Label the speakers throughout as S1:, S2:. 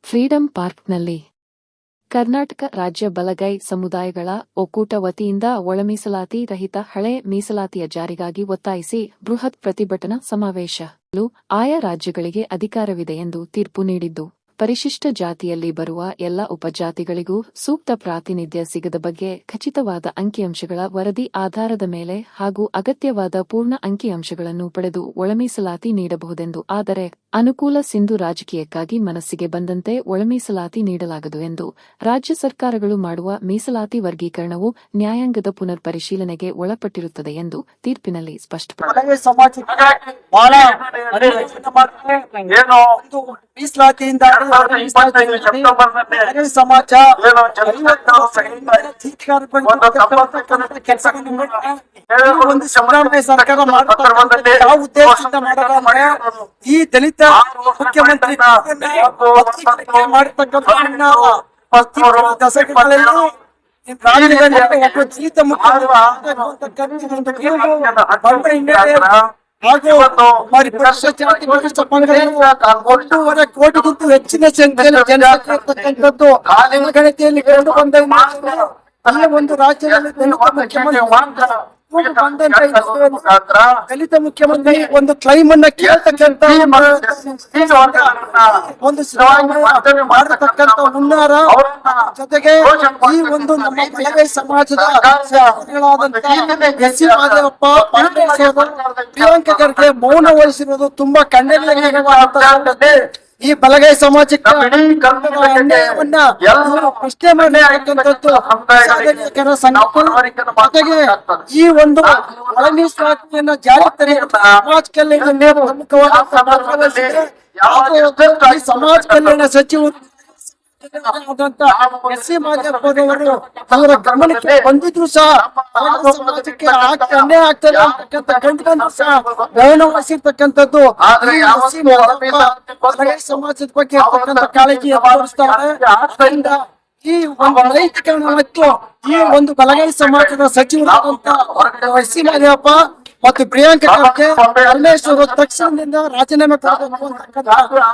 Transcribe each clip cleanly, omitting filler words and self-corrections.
S1: Freedom ಪಾರ್ಕ್ನಲ್ಲಿ ಕರ್ನಾಟಕ ರಾಜ್ಯ ಬಲಗೈ ಸಮುದಾಯಗಳ ಒಕ್ಕೂಟ ವತಿಯಿಂದ ಒಳ ಮೀಸಲಾತಿ ರಹಿತ ಹಳೆ ಮೀಸಲಾತಿಯ ಜಾರಿಗಾಗಿ ಒತ್ತಾಯಿಸಿ ಬೃಹತ್ ಪ್ರತಿಭಟನಾ ಸಮಾವೇಶ. ಆಯಾ ರಾಜ್ಯಗಳಿಗೆ ಅಧಿಕಾರವಿದೆ ಎಂದು ತೀರ್ಪು ನೀಡಿದ್ದು, ಪರಿಶಿಷ್ಟ ಜಾತಿಯಲ್ಲಿ ಬರುವ ಎಲ್ಲ ಉಪಜಾತಿಗಳಿಗೂ ಸೂಕ್ತ ಪ್ರಾತಿನಿಧ್ಯ ಸಿಗದ ಬಗ್ಗೆ ಖಚಿತವಾದ ಅಂಕಿಅಂಶಗಳ ವರದಿ ಆಧಾರದ ಮೇಲೆ ಹಾಗೂ ಅಗತ್ಯವಾದ ಪೂರ್ಣ ಅಂಕಿಅಂಶಗಳನ್ನು ಪಡೆದು ಒಳಮೀಸಲಾತಿ ನೀಡಬಹುದೆಂದು. ಆದರೆ ಅನುಕೂಲ ಸಿಂಧು ರಾಜಕೀಯಕ್ಕಾಗಿ ಮನಸ್ಸಿಗೆ ಬಂದಂತೆ ಒಳಮೀಸಲಾತಿ ನೀಡಲಾಗದು ಎಂದು ರಾಜ್ಯ ಸರ್ಕಾರಗಳು ಮಾಡುವ ಮೀಸಲಾತಿ ವರ್ಗೀಕರಣವು ನ್ಯಾಯಾಂಗದ ಪುನರ್ ಪರಿಶೀಲನೆಗೆ ಒಳಪಟ್ಟಿರುತ್ತದೆ ಎಂದು ತೀರ್ಪಿನಲ್ಲಿ ಸ್ಪಷ್ಟಪಡಿಸಿದೆ.
S2: ಸಮಾಜ ಒಂದು ಸಂಗ್ರಾಮ ಸರ್ಕಾರ ಯಾವ ಉದ್ದೇಶದಿಂದ ಮಾಡೋದಂದ್ರೆ ಈ ದಲಿತ ಮುಖ್ಯಮಂತ್ರಿ ಮಾಡತಕ್ಕಂಥ ದಶಕಗಳಲ್ಲಿ ದಲಿತ ಹಾಗೂ ಪರಿಶಿಷ್ಟ ಜಾತಿ ಪರಿಶಿಷ್ಟ ಒಂದೂವರೆ ಕೋಟಿಗಿಂತ ಹೆಚ್ಚಿನ ಸಂಖ್ಯೆಯಲ್ಲಿ ಜನಸಂಖ್ಯೆ ಇರ್ತಕ್ಕಂಥದ್ದು ಗಣತಿಯಲ್ಲಿ ಕಂಡು ಬಂದ ಒಂದು ರಾಜ್ಯದಲ್ಲಿ ದಲಿತ ಮುಖ್ಯಮಂತ್ರಿ ಒಂದು ಕ್ಲೈಮ್ ಅನ್ನ ಕೇಳ್ತಕ್ಕಂಥ ಒಂದು ಮಾಡತಕ್ಕಂಥ ಹುನ್ನಾರ ಜೊತೆಗೆ ಈ ಒಂದು ನಮ್ಮ ಬಲಗೈ ಸಮಾಜದ ಎಸ್ ಸಿ ಮಾದೇವಪ್ಪ ಪ್ರಿಯಾಂಕ ಖರ್ಗೆ ಮೌನ ವಹಿಸಿರೋದು ತುಂಬಾ ಖಂಡನೀಯ. ಈ ಬಲಗೈ ಸಮಾಜಕ್ಕೆ ಅನ್ಯಾಯವನ್ನ ಪ್ರಶ್ನೆ ಮಾಡತಕ್ಕಂಥದ್ದು ಸಾಧನೆಕರ ಸಂಘಟನೆ ಜೊತೆಗೆ ಈ ಒಂದು ಒಳ ಮೀಸಲಾತಿಯನ್ನ ಜಾರಿ ತರುವ ಸಮಾಜ ಕಲ್ಯಾಣ ಪ್ರಮುಖವಾದ ಸಮಾಜ ಕಲ್ಯಾಣ ಸಚಿವರು ಎಸ್ ಸಿ ಮಾದೇವಪ್ಪನವರು ಅವರ ಗಮನಕ್ಕೆ ಬಂದಿದ್ರು ಸಹ ಸಮಾಜಕ್ಕೆ ಅನ್ಯಾಯ ಆಗ್ತದೆ ಅಂತಕ್ಕಂಥ ಕಂಡುಕೊಂಡು ಸಹ ಗಮನ ವಹಿಸಿರ್ತಕ್ಕಂಥದ್ದು ಸಮಾಜದ ಬಗ್ಗೆ ಇರ್ತಕ್ಕಂಥ ಕಾಳಜಿ ತೋರಿಸ್ತಾರೆ. ಅದರಿಂದ ಈ ಒಂದು ನೈತಿಕರಣ ಮತ್ತು ಈ ಒಂದು ಬಲಗೈ ಸಮಾಜದ ಸಚಿವರಾದಂತ ಎಸ್ ಸಿ ಮಾದೇವಪ್ಪ ಮತ್ತು ಪ್ರಿಯಾಂಕ ಖರ್ಗೆ ಪರಮೇಶ್ವರ್ ತಕ್ಷಣದಿಂದ ರಾಜೀನಾಮೆ ಕೊಡಬೇಕು ಅಂತಕ್ಕಂಥ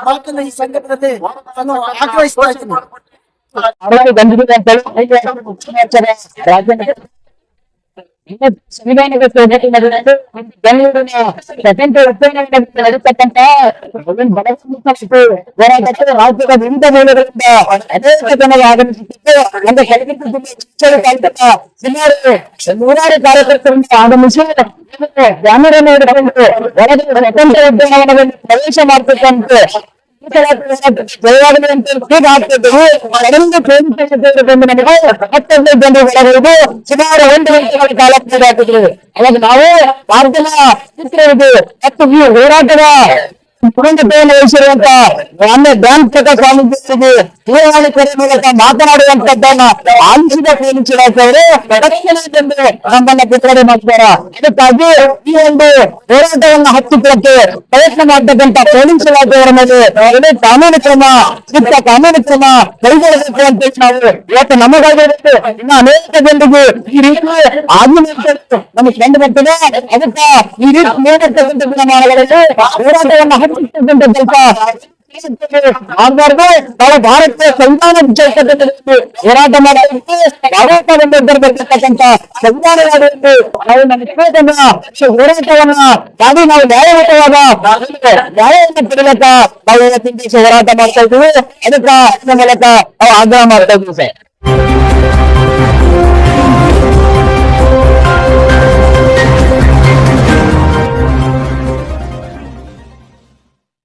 S2: ಮಾತನ್ನ ಈ ಸಂದರ್ಭದಲ್ಲಿ ನಾನು ಆಗ್ರಹಿಸ್ತಾ ಇದ್ದೀನಿ.
S3: ಸಂವಿಧಾನಿಕ ಬೆಂಗಳೂರಿನ ಸ್ವತಂತ್ರ ನಡೆಸತಕ್ಕಂತ ರಾಜ್ಯದ ವಿವಿಧ ಮೂಲಗಳಿಂದ ಅನೇಕ ಜನರು ಆಗಮಿಸುತ್ತಿದ್ದು ಒಂದು ಸುಮಾರು ನೂರಾರು ಕಾರ್ಯಕರ್ತರಿಂದ ಆಗಮಿಸಿ ಗ್ರಾಮೀಣ ನೋಡಿಕೊಂಡು ಸ್ವತಂತ್ರ ಉದ್ಯಾನವನದಲ್ಲಿ ಪ್ರವೇಶ ಮಾಡ್ತಕ್ಕಂತೆ ಜಯವಾಗಲಿ ಅಂತ ಆಗ್ತಿದ್ದವು. ಬಂದು ನಮಗೆ 15 ಜನರು ಒಳಗಡೆ ಸುಮಾರು 1 ಗಂಟೆಗಳ ಕಾಲ ಹಾಕಿದ್ರು. ಅವಾಗ ನಾವು ಮಾಧ್ಯಮ ಚಿತ್ರವಿದೆ ಮತ್ತು ಈ ಹೋರಾಟದ ಪುರಂಗತೆಯನ್ನು ವಹಿಸಿರುವಂತ ಧ್ಯಾನ್ ಪ್ರಕಾಶ್ ಸ್ವಾಮೀಜಿ ದೂರವಾಣಿ ಕರೆ ಮೂಲಕ ಮಾತನಾಡುವಂತದ್ದನ್ನ ಆಲಿಸಿದ ಪ್ರೇಮಿಸಿದ್ದಾರೆ ತಕ್ಷಣದಿಂದ ನಮ್ಮನ್ನ ಬಿಡುಗಡೆ ಮಾಡ್ತಾರೆ. ಅದಕ್ಕಾಗಿ ಈ ಒಂದು ಹೋರಾಟವನ್ನು ಹತ್ತಿಕ್ಕಕ್ಕೆ ಪ್ರಯತ್ನ ಮಾಡತಕ್ಕಂತ ಪೊಲೀಸ್ ಇಲಾಖೆಯವರ ಮೇಲೆ ಕಾನೂನು ಕ್ರಮ ಕಾನೂನು ಕ್ರಮ ಕೈಗೊಳ್ಳಬೇಕು ಅಂತ ನಾವು ಇವತ್ತು ನಮಗಾಗಿರುತ್ತೆ. ಇನ್ನು ಅನೇಕ ಜನರಿಗೆ ಈ ರೀತಿ ನಮಗೆ ಕಂಡು ಬರ್ತದೆ. ಅದಕ್ಕೆ ಈ ರೀತಿ ನೇರತಕ್ಕಂಥ ದಿನಮಾನಗಳಲ್ಲಿ ಹೋರಾಟವನ್ನು ಹತ್ತಿಕ್ಕಂತ ಸ್ವಲ್ಪ ಆಗಬಾರ್ದು. ನಾವು ಭಾರತೀಯ ಸಂವಿಧಾನದ ಚೌಕಟ್ಟಿನಲ್ಲಿ ಹೋರಾಟ ಮಾಡಬೇಕು. ಬರ್ತಕ್ಕಂಥ ಸಂವಿಧಾನವಾದದ್ದು ನಾವು ನಮ್ಮ ಹೋರಾಟವನ್ನ ನಾವು ನ್ಯಾಯಯುತವಾದ ನ್ಯಾಯವನ್ನು ಪಡೆಯಲಕ್ಕ ನಾವು ಇವತ್ತಿನ ಹೋರಾಟ ಮಾಡ್ತಾ ಇದ್ದೀವಿ. ಅದಕ್ಕೆ ಮೂಲಕ ನಾವು ಆಗ್ರಹ ಮಾಡ್ತಾ ಇದ್ದೀವಿ ಸರ್.